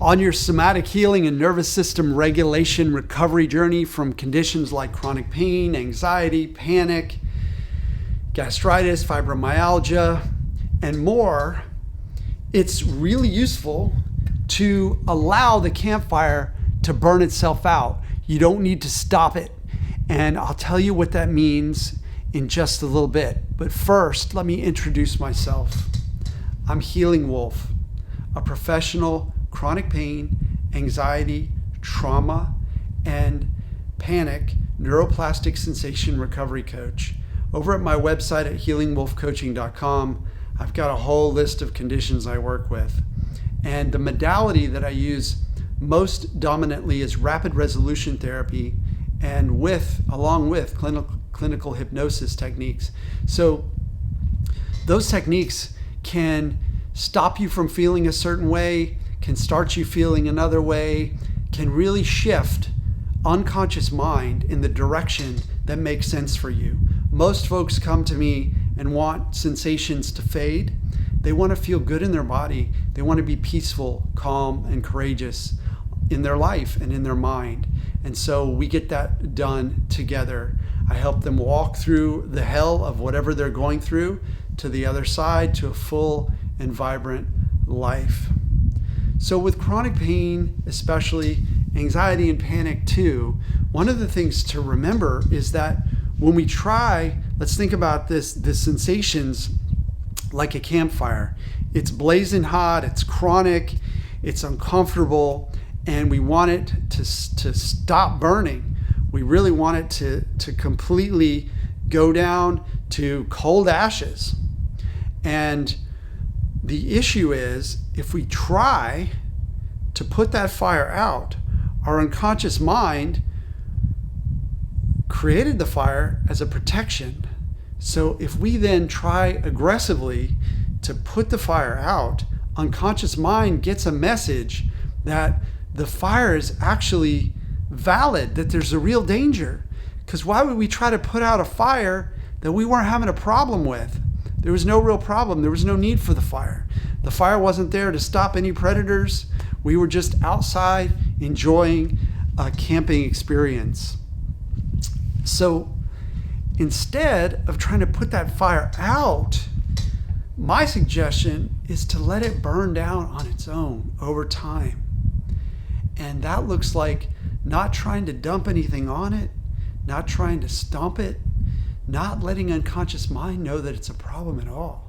On your somatic healing and nervous system regulation recovery journey from conditions like chronic pain, anxiety, panic, gastritis, fibromyalgia, and more, it's really useful to allow the campfire to burn itself out. You don't need to stop it. And I'll tell you what that means in just a little bit. But first, let me introduce myself. I'm Healing Wolf, a professional chronic pain, anxiety, trauma, and panic neuroplastic sensation recovery coach. Over at my website at healingwolfcoaching.com, I've got a whole list of conditions I work with. And the modality that I use most dominantly is rapid resolution therapy and along with clinical hypnosis techniques. So those techniques can stop you from feeling a certain way, can start you feeling another way, can really shift unconscious mind in the direction that makes sense for you. Most folks come to me and want sensations to fade. They want to feel good in their body. They want to be peaceful, calm, and courageous in their life and in their mind. And so we get that done together. I help them walk through the hell of whatever they're going through to the other side, to a full and vibrant life. So with chronic pain, especially anxiety and panic too, one of the things to remember is that when we try, let's think about the sensations like a campfire. It's blazing hot, it's chronic, it's uncomfortable, and we want it to stop burning. We really want it to completely go down to cold ashes. And the issue is, if we try to put that fire out, our unconscious mind created the fire as a protection. So if we then try aggressively to put the fire out, unconscious mind gets a message that the fire is actually valid, that there's a real danger. Because why would we try to put out a fire that we weren't having a problem with? There was no real problem. There was no need for the fire. The fire wasn't there to stop any predators. We were just outside enjoying a camping experience. So instead of trying to put that fire out, my suggestion is to let it burn down on its own over time. And that looks like not trying to dump anything on it, not trying to stomp it, not letting unconscious mind know that it's a problem at all.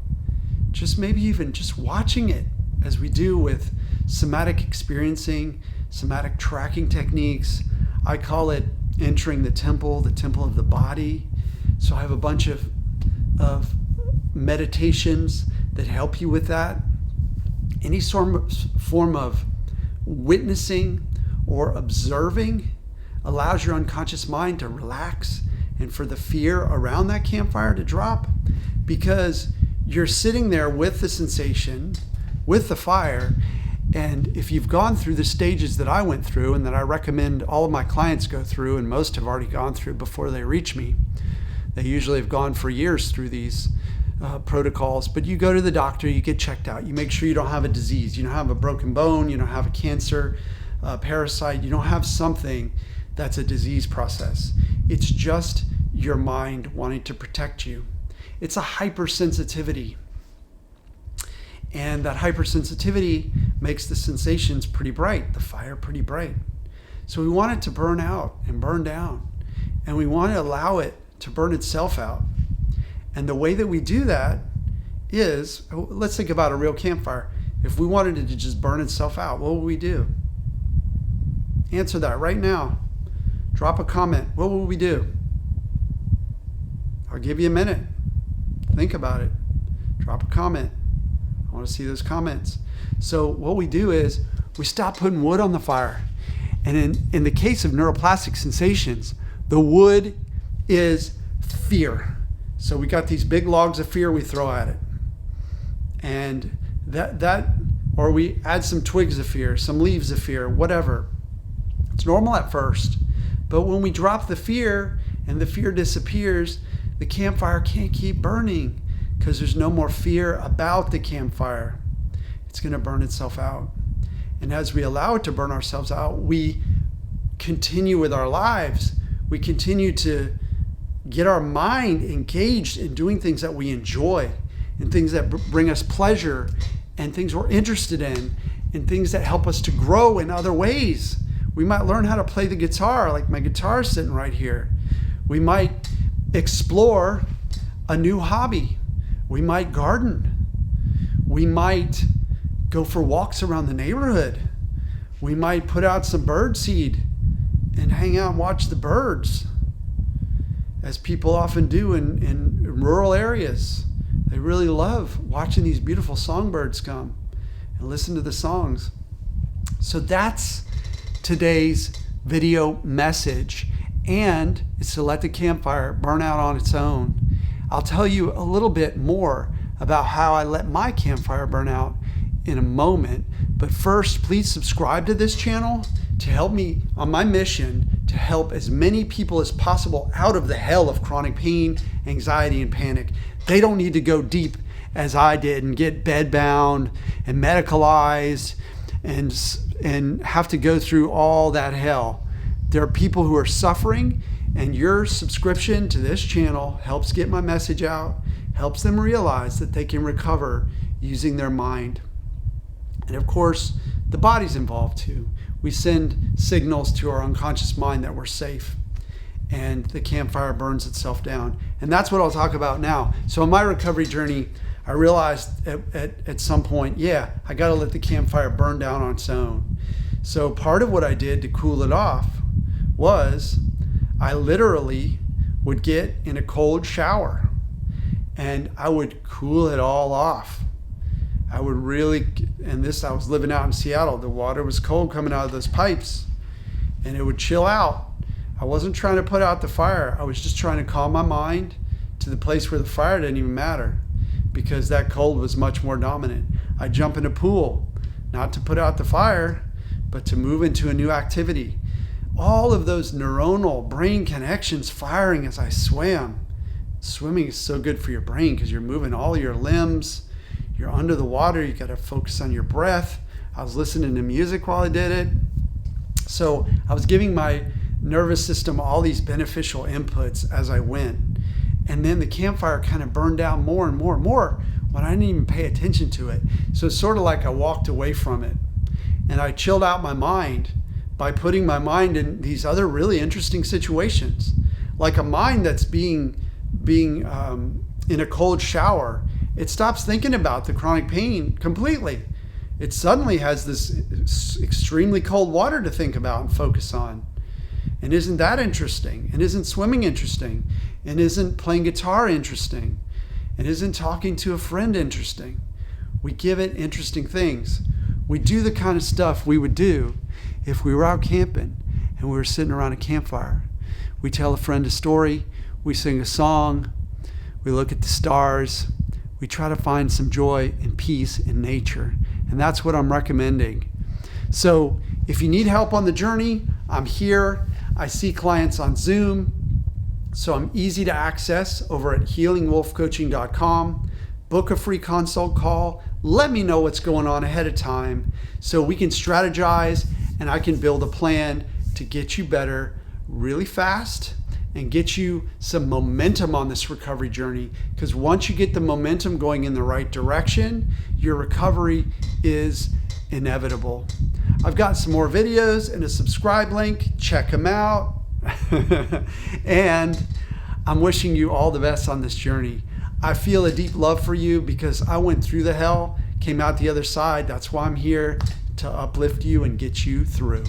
Just maybe even just watching it, as we do with somatic experiencing, somatic tracking techniques. I call it entering the temple of the body. So I have a bunch of meditations that help you with that. Any form of witnessing or observing allows your unconscious mind to relax and for the fear around that campfire to drop, because you're sitting there with the sensation, with the fire. And if you've gone through the stages that I went through and that I recommend all of my clients go through, and most have already gone through before they reach me, they usually have gone for years through these protocols. But you go to the doctor, you get checked out, you make sure you don't have a disease, you don't have a broken bone, you don't have a cancer, parasite, you don't have something that's a disease process. It's just your mind wanting to protect you. It's a hypersensitivity. And that hypersensitivity makes the sensations pretty bright, the fire pretty bright. So we want it to burn out and burn down. And we want to allow it to burn itself out. And the way that we do that is, let's think about a real campfire. If we wanted it to just burn itself out, what would we do? Answer that right now. Drop a comment. What would we do? I'll give you a minute. Think about it. Drop a comment. I want to see those comments. So what we do is we stop putting wood on the fire. And in the case of neuroplastic sensations, the wood is fear. So we got these big logs of fear we throw at it. And or we add some twigs of fear, some leaves of fear, whatever. It's normal at first. But when we drop the fear and the fear disappears, the campfire can't keep burning because there's no more fear about the campfire. It's going to burn itself out. And as we allow it to burn ourselves out, we continue with our lives. We continue to get our mind engaged in doing things that we enjoy, and things that bring us pleasure, and things we're interested in, and things that help us to grow in other ways. We might learn how to play the guitar, like my guitar is sitting right here. We might explore a new hobby. We might garden. We might go for walks around the neighborhood. We might put out some bird seed and hang out and watch the birds, as people often do in rural areas. They really love watching these beautiful songbirds come and listen to the songs. So that's today's video message, and it's to let the campfire burn out on its own. I'll tell you a little bit more about how I let my campfire burn out in a moment. But first, please subscribe to this channel to help me on my mission to help as many people as possible out of the hell of chronic pain, anxiety, and panic. They don't need to go deep as I did and get bedbound and medicalized and have to go through all that hell. There are people who are suffering, and your subscription to this channel helps get my message out, helps them realize that they can recover using their mind. And of course, the body's involved too. We send signals to our unconscious mind that we're safe, and the campfire burns itself down. And that's what I'll talk about now. So in my recovery journey, I realized at some point, I got to let the campfire burn down on its own. So part of what I did to cool it off was I literally would get in a cold shower, and I would cool it all off. I would really, and this, I was living out in Seattle. The water was cold coming out of those pipes, and it would chill out. I wasn't trying to put out the fire. I was just trying to calm my mind to the place where the fire didn't even matter, because that cold was much more dominant. I'd jump in a pool, not to put out the fire, but to move into a new activity. All of those neuronal brain connections firing as I swam. Swimming is so good for your brain because you're moving all your limbs. You're under the water, you got to focus on your breath. I was listening to music while I did it. So I was giving my nervous system all these beneficial inputs as I went. And then the campfire kind of burned down more and more and more when I didn't even pay attention to it. So it's sort of like I walked away from it. And I chilled out my mind by putting my mind in these other really interesting situations. Like a mind that's being in a cold shower, it stops thinking about the chronic pain completely. It suddenly has this extremely cold water to think about and focus on. And isn't that interesting? And isn't swimming interesting? And isn't playing guitar interesting? And isn't talking to a friend interesting? We give it interesting things. We do the kind of stuff we would do if we were out camping and we were sitting around a campfire. We tell a friend a story, we sing a song, we look at the stars, we try to find some joy and peace in nature. And that's what I'm recommending. So if you need help on the journey, I'm here. I see clients on Zoom, so I'm easy to access over at healingwolfcoaching.com. Book a free consult call. Let me know what's going on ahead of time so we can strategize and I can build a plan to get you better really fast and get you some momentum on this recovery journey. Because once you get the momentum going in the right direction, your recovery is inevitable. I've got some more videos and a subscribe link. Check them out. And I'm wishing you all the best on this journey. I feel a deep love for you because I went through the hell, came out the other side. That's why I'm here, to uplift you and get you through.